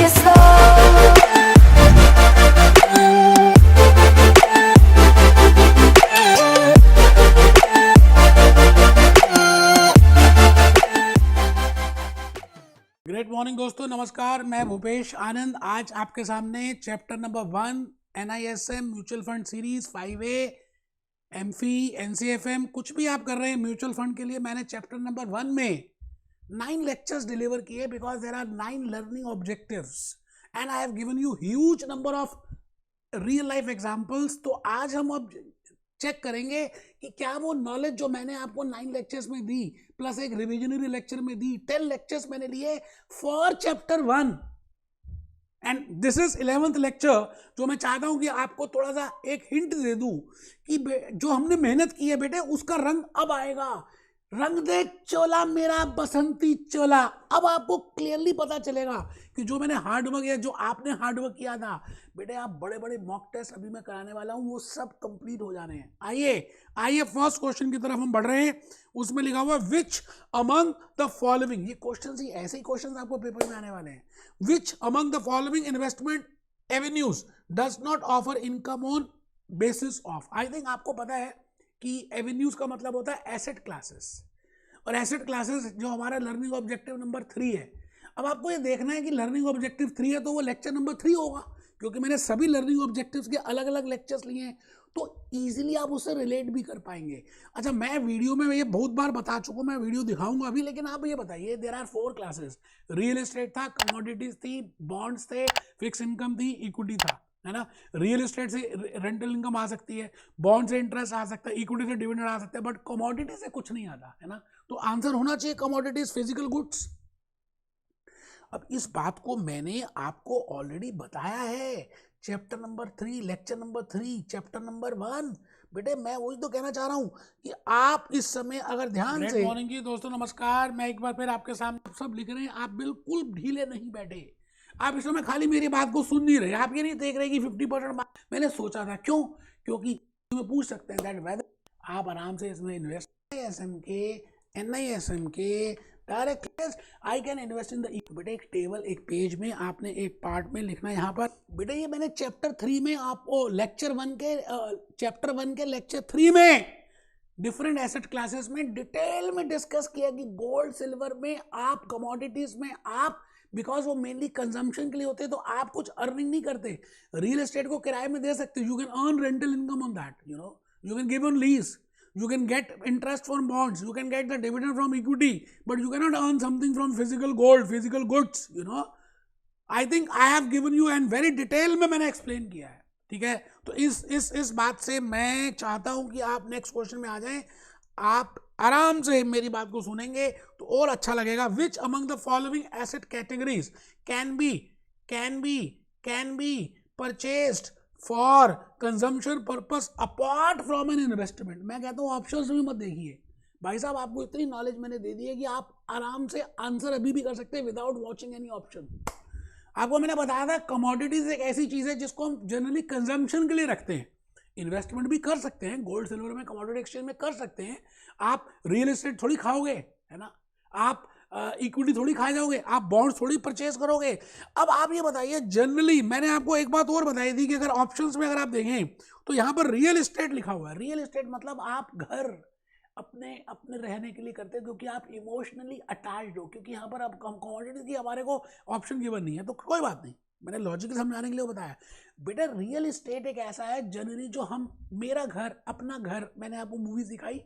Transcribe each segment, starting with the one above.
it slow. Great morning दोस्तों, नमस्कार। मैं भूपेश आनंद आज आपके सामने chapter number 1 NISM mutual fund series 5A AMFI NCFM कुछ भी आप कर रहे हैं म्यूचुअल फंड के लिए, मैंने चैप्टर नंबर 1 में 9 लेक्चर्स डिलीवर किए because there are 9 learning objectives and I have given you huge number of real life examples. तो आज हम अब चेक करेंगे कि क्या वो नॉलेज जो मैंने आपको 9 लेक्चर्स में दी प्लस एक रिविजनरी लेक्चर में दी, 10 लेक्चर्स मैंने लिए for chapter 1 and this is 11th lecture, जो मैं चाहता हूं कि आपको थोड़ा सा एक हिंट दे दूं कि जो हमने मेहनत की है बेटे उसका रंग अब आएगा। रंग दे चोला मेरा बसंती चोला। अब आपको क्लियरली पता चलेगा कि जो मैंने हार्डवर्क या जो आपने हार्डवर्क किया था बेटे, आप बड़े बड़े मॉक टेस्ट अभी मैं कराने वाला हूं वो सब कंप्लीट हो जाने हैं। आइए फर्स्ट क्वेश्चन की तरफ हम बढ़ रहे हैं। उसमें लिखा हुआ विच अमंग द फॉलोइंग, ये क्वेश्चन ही ऐसे ही क्वेश्चन आपको पेपर में आने वाले हैं। Which among the following investment avenues does not offer income on basis of. I think आपको पता है कि एवेन्यूज का मतलब होता है एसेट क्लासेस, और एसेट क्लासेस जो हमारा लर्निंग ऑब्जेक्टिव नंबर 3 है। अब आपको ये देखना है कि लर्निंग ऑब्जेक्टिव 3 है तो वो लेक्चर नंबर 3 होगा, क्योंकि मैंने सभी लर्निंग ऑब्जेक्टिव्स के अलग अलग लेक्चर्स लिए हैं तो इजीली आप उससे रिलेट भी कर पाएंगे। अच्छा, मैं वीडियो में ये बहुत बार बता चुका हूँ, मैं वीडियो दिखाऊंगा अभी, लेकिन आप ये बताइए there are 4 classes. Real estate था, कमोडिटीज थी, बॉन्ड्स थे, फिक्स इनकम थी, इक्विटी था, है ना। रियल एस्टेट से रेंटल इनकम आ सकती है, बॉन्ड से इंटरेस्ट आ सकता है, इक्विटी से डिविडेंड आ सकता है, बट कमोडिटी से कुछ नहीं आता, है ना। तो आंसर होना चाहिए कमोडिटीज, फिजिकल गुड्स। अब इस बात को मैंने आपको ऑलरेडी बताया है chapter number 3, lecture number 3, chapter number 1। बेटे मैं वही तो कहना चाह रहा हूं कि आप इस समय अगर ध्यान से। मॉर्निंग जी दोस्तों, नमस्कार। मैं एक बार फिर आपके सामने सब लिख रहे हैं, आप बिल्कुल ढीले नहीं बैठे। आप इस समय खाली मेरी बात को सुन नहीं रहे, आप ये नहीं देख रहे कि 50% बात मैंने सोचा था। क्यों? क्योंकि तुम्हें पूछ सकते हैं दैट वेदर आप आराम से इसमें इन्वेस्ट NISM के direct I can invest in the. बेटे एक टेबल, एक पेज में आपने एक पार्ट में लिखना है यहाँ पर। बेटे ये मैंने चैप्टर 3 में आपको चैप्टर 1 के लेक्चर 3 में डिफरेंट एसेट क्लासेस में डिटेल में डिस्कस किया कि गोल्ड सिल्वर में आप, कमोडिटीज में आप, बिकॉज वो मेनली कंजम्पशन के लिए होते हैं तो आप कुछ अर्निंग नहीं करते। रियल एस्टेट को किराए में दे सकते हो, you can earn rental income on that, you can give on lease, you can get interest from bonds, you can get the dividend from equity, but you cannot earn something from physical gold, physical goods, I think I have given you and very detail में मैंने explain किया है, ठीक है। तो इस बात से मैं चाहता हूं कि आप नेक्स्ट क्वेश्चन में आ जाएं, आप आराम से मेरी बात को सुनेंगे तो और अच्छा लगेगा। Which among the following asset categories can be purchased for consumption purpose apart from an investment. मैं कहता हूँ ऑप्शंस भी मत देखिए भाई साहब, आपको इतनी नॉलेज मैंने दे दी है कि आप आराम से आंसर अभी भी कर सकते हैं विदाउट वॉचिंग एनी ऑप्शन। आपको मैंने बताया था कमोडिटीज एक ऐसी चीज है जिसको हम जनरली कंजम्पशन के लिए रखते हैं, इन्वेस्टमेंट भी कर सकते हैं, गोल्ड सिल्वर में, कमोडिटी एक्सचेंज में कर सकते हैं। आप रियल एस्टेट थोड़ी खाओगे, है ना, आप इक्विटी थोड़ी खा जाओगे, आप बॉन्ड्स थोड़ी परचेज करोगे। अब आप ये बताइए, जनरली मैंने आपको एक बात और बताई थी कि अगर ऑप्शंस में अगर आप देखें तो यहाँ पर रियल एस्टेट लिखा हुआ है। रियल एस्टेट मतलब आप घर अपने रहने के लिए करते हैं क्योंकि आप इमोशनली अटैच्ड हो, क्योंकि यहाँ पर आप कमोडिटी की हमारे को ऑप्शन गिवन नहीं है, तो कोई बात नहीं, मैंने लॉजिकल समझाने के लिए बताया। बेटा रियल एस्टेट एक ऐसा है जनरली जो हम, मेरा घर, अपना घर, मैंने आपको मूवी दिखाई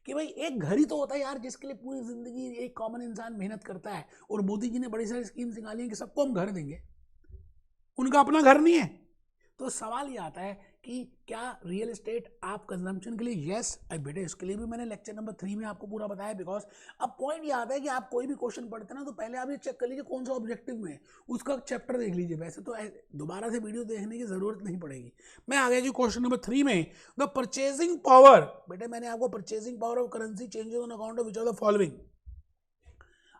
कि भाई एक घर ही तो होता है यार जिसके लिए पूरी जिंदगी एक कॉमन इंसान मेहनत करता है, और मोदी जी ने बड़ी सारी स्कीम्स निकाली हैं कि सबको हम घर देंगे, उनका अपना घर नहीं है। तो सवाल ये आता है कि क्या रियल एस्टेट आप कंजम्पशन के लिए? यस बेटे, इसके लिए भी मैंने लेक्चर नंबर 3 में आपको पूरा बताया। बिकॉज अब पॉइंट ये आता है कि आप कोई भी क्वेश्चन पढ़ते हैं ना तो पहले आप ये चेक कर लीजिए कौन सा ऑब्जेक्टिव में है, उसका चैप्टर देख लीजिए। वैसे तो दोबारा से वीडियो देखने की जरूरत नहीं पड़ेगी। मैं आ गया जी क्वेश्चन नंबर 3 में, द परचेजिंग पावर। बेटे मैंने आपको purchasing power of currency changes on account of which of the following.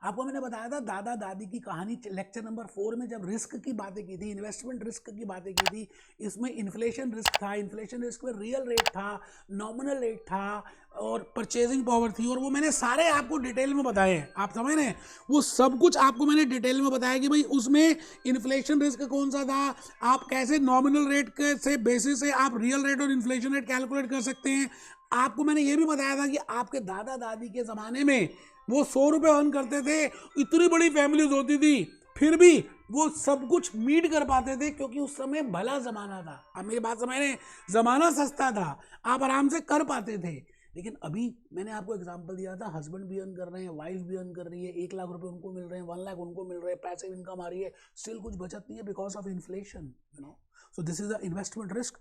आपको मैंने बताया था दादा दादी की कहानी लेक्चर नंबर 4 में, जब रिस्क की बातें की थी, इन्वेस्टमेंट रिस्क की बातें की थी। इसमें इन्फ्लेशन रिस्क था, इन्फ्लेशन रिस्क में रियल रेट था, नॉमिनल रेट था और परचेजिंग पावर थी, और वो मैंने सारे आपको डिटेल में बताए हैं। आप समझ रहे हैं, वो सब कुछ आपको मैंने डिटेल में बताया कि भाई उसमें इन्फ्लेशन रिस्क कौन सा था, आप कैसे नॉमिनल रेट के से बेसिस से आप रियल रेट और इन्फ्लेशन रेट कैलकुलेट कर सकते हैं। आपको मैंने ये भी बताया था कि आपके दादा दादी के ज़माने में वो 100 रुपये अर्न करते थे, इतनी बड़ी फैमिलीज होती थी, फिर भी वो सब कुछ मीट कर पाते थे क्योंकि उस समय भला ज़माना था। अब मेरी बात समझ रहे हैं, ज़माना सस्ता था, आप आराम से कर पाते थे। लेकिन अभी मैंने आपको एग्जांपल दिया था, हस्बैंड भी अर्न कर रहे हैं, वाइफ भी अर्न कर रही है, 1 लाख रुपए उनको मिल रहे हैं, 1 लाख उनको मिल रहे हैं, पैसिव इनकम आ रही है, स्टिल कुछ बचत नहीं है because of inflation, you know. So this is the investment risk.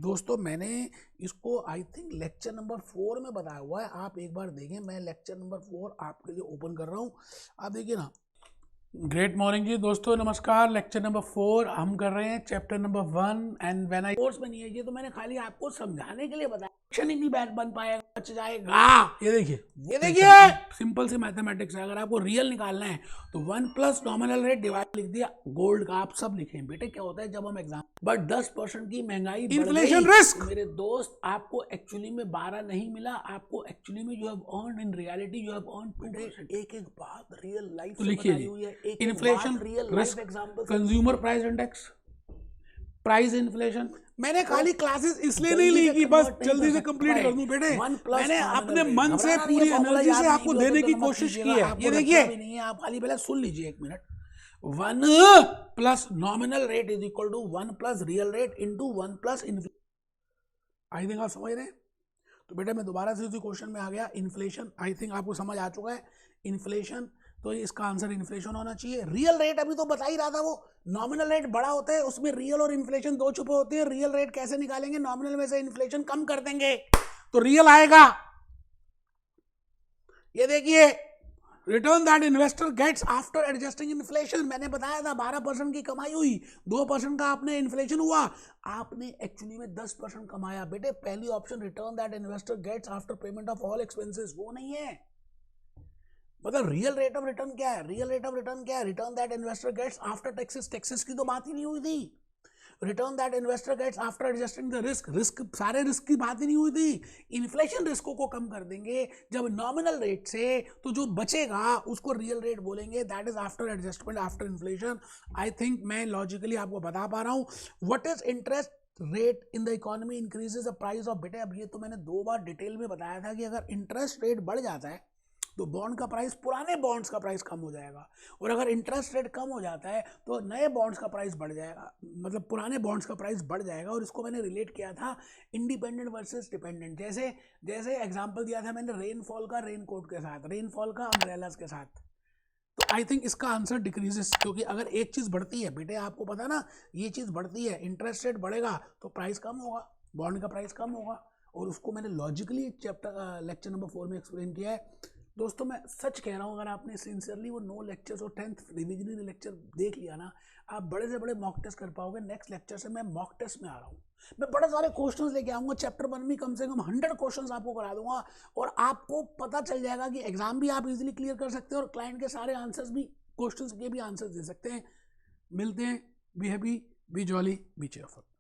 दोस्तों मैंने इसको आई थिंक लेक्चर नंबर 4 में बताया हुआ है, आप एक बार देखें। मैं लेक्चर नंबर 4 आपके लिए ओपन कर रहा हूँ, आप देखिए ना। ग्रेट मॉर्निंग जी दोस्तों, नमस्कार। लेक्चर नंबर 4 हम कर रहे हैं, chapter number 1। And when I course में नहीं है ये, तो मैंने खाली आपको समझाने के लिए बताया, क्वेश्चन ही नहीं बैठ बन पाएगा, बच जाएगा। ये देखिए, ये देखिए, सिंपल सी मैथमेटिक्स है। अगर आपको रियल निकालना है तो 1 प्लस नॉमिनल रेट डिवाइड लिख दिया, गोल्ड का आप सब लिखें। बेटे क्या होता है जब हम एग्जाम, बट 10% की महंगाई, इन्फ्लेशन रिस्क, मेरे दोस्त आपको एक्चुअली में 12 नहीं मिला, आपको एक्चुअली में you have earned, in reality you have earned 2%। एक बात रियल लाइफ से बताई हुई है, inflation risk, consumer price index, price inflation. मैंने खाली क्लासेस इसलिए नहीं ली कि बस जल्दी से कंप्लीट कर दूं बेटे, मैंने अपने मन से पूरी एनर्जी से आपको देने की कोशिश की है। ये देखिए, नहीं है, आप खाली पहले सुन लीजिए 1 minute. 1 plus nominal rate is equal to 1 plus real rate into 1 plus inflation. I think आप समझ रहे हैं। तो बेटा मैं दोबारा से उसी क्वेश्चन में आ गया। इन्फ्लेशन आई थिंक आपको समझ आ चुका है। इन्फ्लेशन, तो इसका आंसर इन्फ्लेशन होना चाहिए। रियल रेट अभी तो बता ही रहा था, वो नॉमिनल रेट बड़ा होता है, उसमें रियल और इन्फ्लेशन दो छुपे होते हैं। रियल रेट कैसे निकालेंगे, नॉमिनल में से इन्फ्लेशन कम कर देंगे तो रियल आएगा। ये देखिए, return that investor gets after adjusting inflation. मैंने बताया था 12% की कमाई हुई, 2% का आपने इन्फ्लेशन हुआ, आपने एक्चुअली में 10% कमाया। बेटे पहली option return that investor gets after payment of all expenses, वो नहीं है। मतलब रियल रेट ऑफ रिटर्न क्या है, रियल रेट ऑफ रिटर्न क्या है, return that investor gets after taxes, taxes की तो बात ही नहीं हुई थी। Return that investor gets after adjusting the risk, risk सारे रिस्क की बात ही नहीं हुई थी। इन्फ्लेशन रिस्कों को कम कर देंगे जब नॉमिनल रेट से, तो जो बचेगा उसको रियल रेट बोलेंगे, that is after adjustment after inflation. I think मैं लॉजिकली आपको बता पा रहा हूँ। What is interest rate in the economy increases the price of, बेटे अब ये तो मैंने 2 बार डिटेल में बताया था कि अगर इंटरेस्ट रेट बढ़ जाता है तो बॉन्ड का प्राइस, पुराने बॉन्ड्स का प्राइस कम हो जाएगा, और अगर इंटरेस्ट रेट कम हो जाता है तो नए बॉन्ड्स का प्राइस बढ़ जाएगा, मतलब पुराने बॉन्ड्स का प्राइस बढ़ जाएगा। और इसको मैंने रिलेट किया था इंडिपेंडेंट वर्सेस डिपेंडेंट, जैसे जैसे एग्जांपल दिया था मैंने रेनफॉल का रेनकोट के साथ, रेनफॉल का अम्ब्रेलास के साथ। तो आई थिंक इसका आंसर डिक्रीजेस, क्योंकि अगर एक चीज़ बढ़ती है, बेटे आपको पता ना, ये चीज़ बढ़ती है, इंटरेस्ट रेट बढ़ेगा तो प्राइस कम होगा, बॉन्ड का प्राइस कम होगा। और उसको मैंने लॉजिकली चैप्टर लेक्चर नंबर 4 में एक्सप्लेन किया है। दोस्तों मैं सच कह रहा हूँ, अगर आपने सिंसियरली वो 9 लेक्चर्स और 10th रिविजनरी लेक्चर देख लिया ना, आप बड़े से बड़े मॉक टेस्ट कर पाओगे। नेक्स्ट लेक्चर से मैं मॉक टेस्ट में आ रहा हूँ, मैं बड़े सारे क्वेश्चंस लेके आऊँगा। चैप्टर 1 में कम से कम 100 क्वेश्चंस आपको करा दूंगा, और आपको पता चल जाएगा कि एग्जाम भी आप इजीली क्लियर कर सकते हैं, और क्लाइंट के सारे आंसर्स भी, क्वेश्चंस के भी आंसर्स दे सकते हैं। मिलते हैं, be happy, B jolly, B cheerful.